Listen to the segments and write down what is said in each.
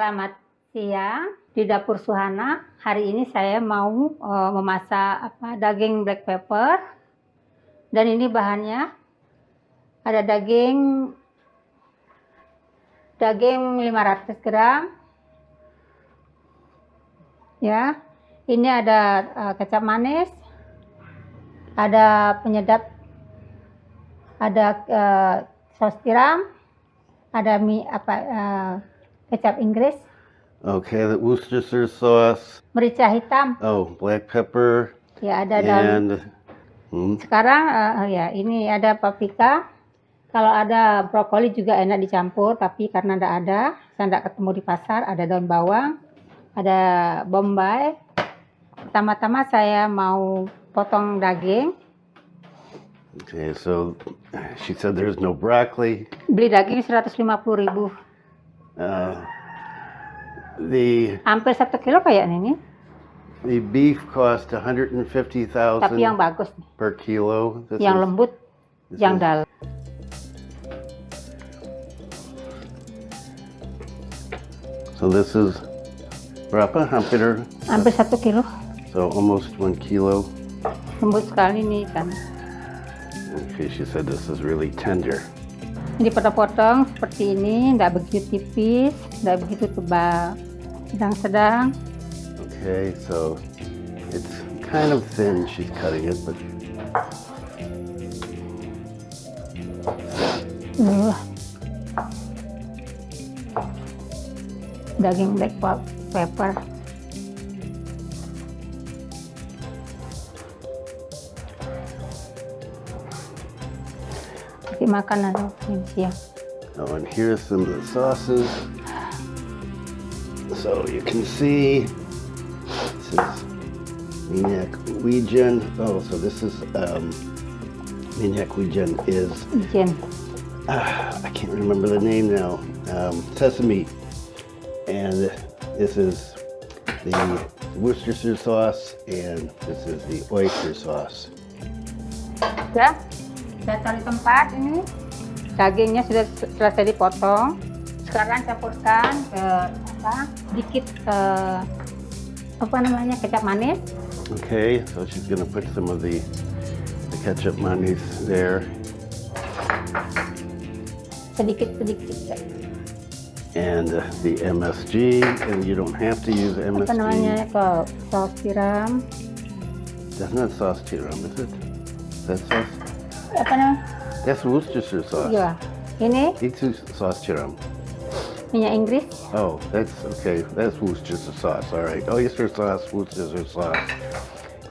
Selamat siang di dapur Suhana. Hari ini saya mau memasak daging black pepper. Dan ini bahannya ada daging 500 gram. Ya. Ini ada kecap manis. Ada penyedap, ada saus tiram, ada kecap Inggris. Okay, the Worcestershire sauce. Merica hitam. Oh, black pepper. Ya, ada daun. Sekarang ya ini ada paprika. Kalau ada brokoli juga enak dicampur, tapi karena tidak ada, saya tidak ketemu di pasar. Ada daun bawang, ada bombay. Pertama-tama saya mau potong daging. Okay, so she said there's no broccoli. Beli daging 150.000. Hampir 1 kilo kayaknya ini. The beef cost 150,000. Tapi yang bagus per kilo. Yang lembut, yang dalam. So this is berapa? Hampir 1 kilo. So almost 1 kilo. Lembut sekali nih kan. Okay, she said this is really tender. Ini potong-potong seperti ini, tidak begitu tipis, tidak begitu tebal, sedang-sedang. Okay, so it's kind of thin. She's cutting it, but daging black pepper. Makanan Indonesia. Oh, and here's some of the sauces. So you can see this is minyak wijen. Oh, so this is minyak wijen is I can't remember the name now. Sesame, and this is the Worcestershire sauce, and this is the oyster sauce. Ya. Saya cari tempat ini, dagingnya sudah selesai dipotong. Sekarang campurkan sedikit kecap manis. Okay, so she's gonna put some of the ketchup manis there. Sedikit. And the MSG, and you don't have to use MSG. Saus tiram. That's not sauce tiram, is it? That's sauce. That's Worcestershire sauce. Ya, ini. Itu sauce tiram. Minyak Inggris. Oh, that's okay. That's Worcestershire sauce. All right. Oyster sauce, Worcestershire sauce.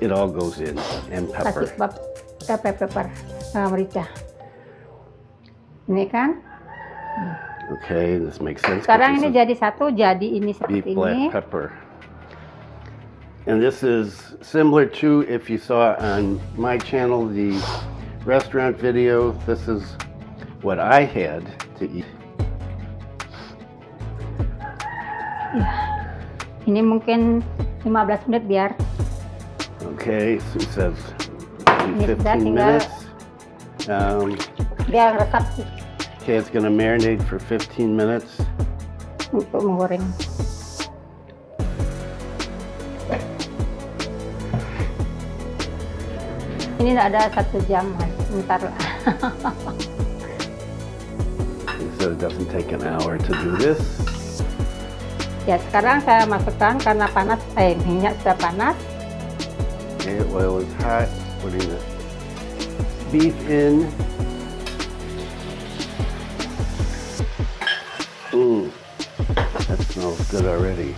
It all goes in, and pepper. Kasih pepper, merica. Ini kan. Okay, this makes sense. Sekarang ini jadi satu, jadi ini seperti beef black ini. Pepper. And this is similar to, if you saw on my channel, the restaurant video. This is what I had to eat. Ya. Ini mungkin 15 menit biar. Okay, so it says 15 tinggal, minutes. Biar resap sih. Okay, it's gonna marinate for 15 minutes. Untuk menggoreng. Ini tidak ada 1 jam, sebentar lah. So it doesn't take an hour to do this. Ya, sekarang saya masukkan karena panas, minyak sudah panas. Okay, oil is hot. Putting the beef in. That smells good already.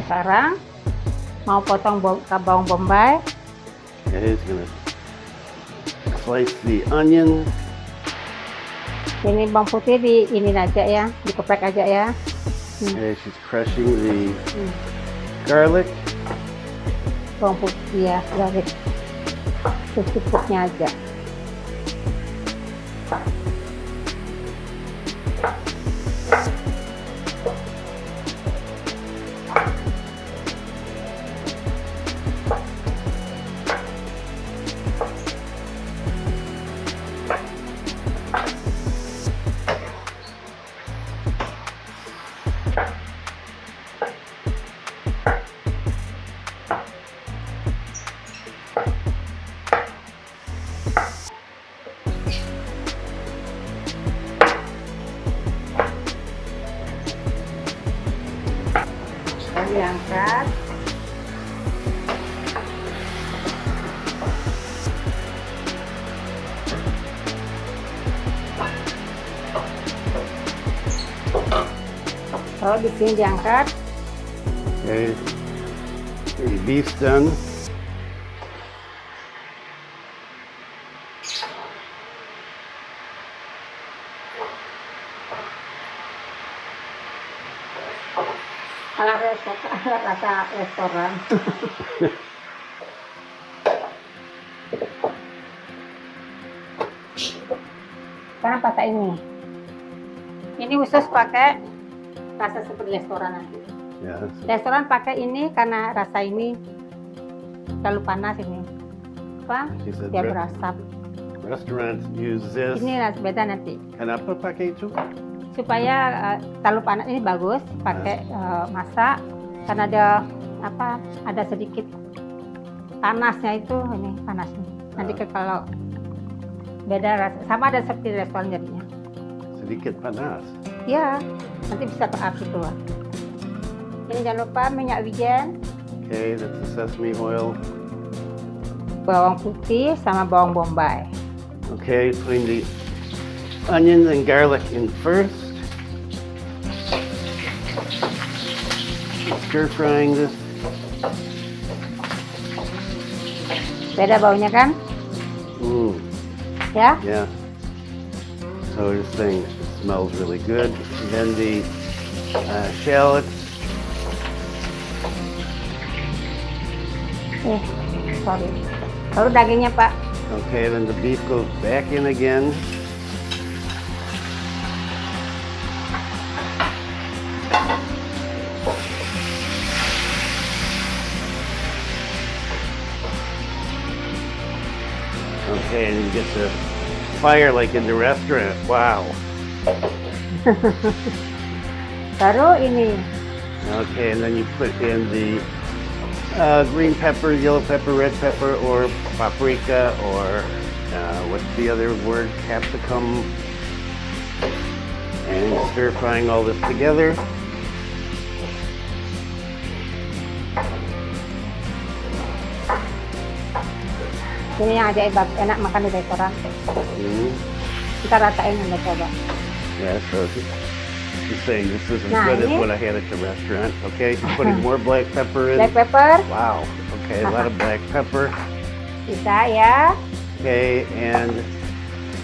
Sekarang mau potong bawang bombay. Okay, it's gonna slice the onion. Ini bawang putih ini aja ya, dikeprek aja ya. Okay, she's crushing the garlic. Bawang putih ya, garlic. Secukupnya aja. diangkat. Kalau di sini diangkat. Okay, the beef's done. Ala rasa restoran. Sekarang pakai ini. Ini khusus pakai rasa seperti restoran nanti. Yeah. Restoran pakai ini karena rasa ini terlalu panas ini. Apa? She said Dia berasap. Restaurants use this. Ini rasa beda nanti. Kenapa pakai itu? Supaya terlalu panas ini bagus pakai masak karena ada apa? Ada sedikit panasnya itu ini panasnya. Nanti kalau beda rasa sama ada seperti restoran jadinya. Sedikit panas. Ya, nanti bisa ke api keluar. Ini jangan lupa minyak wijen, Okay, that's the sesame oil. bawang putih sama bawang bombay. Okay, putting the onions and garlic in first. Stir frying this. Beda baunya kan? Mm, Ya. yeah. So this thing smells really good. And then the shallots. Sorry. Baru dagingnya Pak. Okay, then the beef goes back in again. Okay, and you get the fire like in the restaurant. Wow. Baru ini. Okay, and then you put in the green pepper, yellow pepper, red pepper, or paprika, or what's the other word? Capsicum. And stir frying all this together. Ini yang ajaib, enak makan di restoran. Kita rasain Anda coba. Yeah, so she's saying this isn't Nah, good as ini- what I had at the restaurant. Okay, she's putting more black pepper in. Black pepper Wow. Okay, a lot of black pepper. bisa ya. Okay, and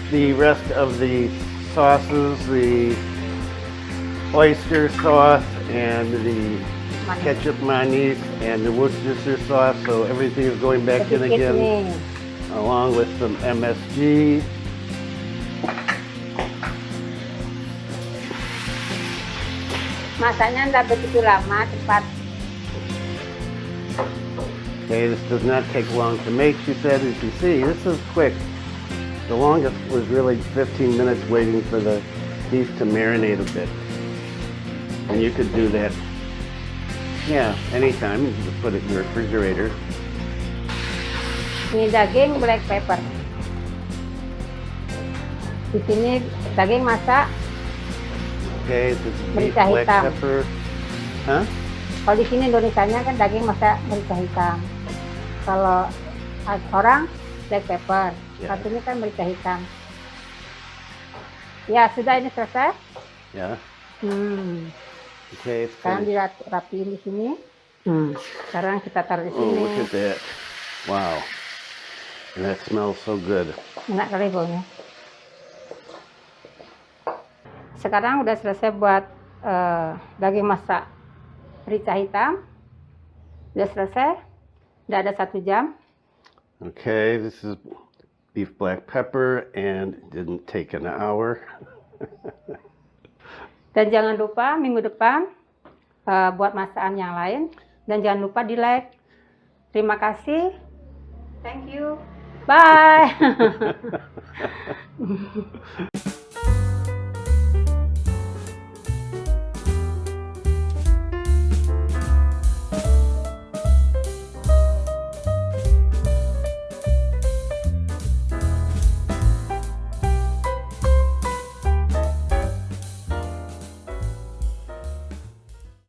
the rest of the sauces, the oyster sauce and the ketchup mayonnaise and the Worcestershire sauce. So everything is going back in Sedikit again, nih. along with some MSG. Masaknya nggak begitu lama, cepat. Okay, this does not take long to make, she said. As you see, this is quick. The longest was really 15 minutes waiting for the beef to marinate a bit. And you could do that, yeah, anytime. You can put it in the refrigerator. Ini daging black pepper. Di sini daging masak. Okay, this is beef Merica black hitam. pepper. Huh? Kalau di sini Indonesianya kan daging masak merica hitam. Kalau orang black pepper. Ya. Satunya kan merica hitam. Ya sudah, ini selesai. Yeah. Okay, it's Sekarang finished. dirapiin di sini. Sekarang kita taruh di Oh, sini. look at that. Wow. And that smells so good. Enak kali baunya. Sekarang udah selesai buat daging masak merica hitam. Udah selesai. Udah ada 1 jam. Okay, this is beef black pepper and it didn't take an hour. Dan jangan lupa minggu depan buat masakan yang lain. Dan jangan lupa di like. Terima kasih. Thank you. Bye.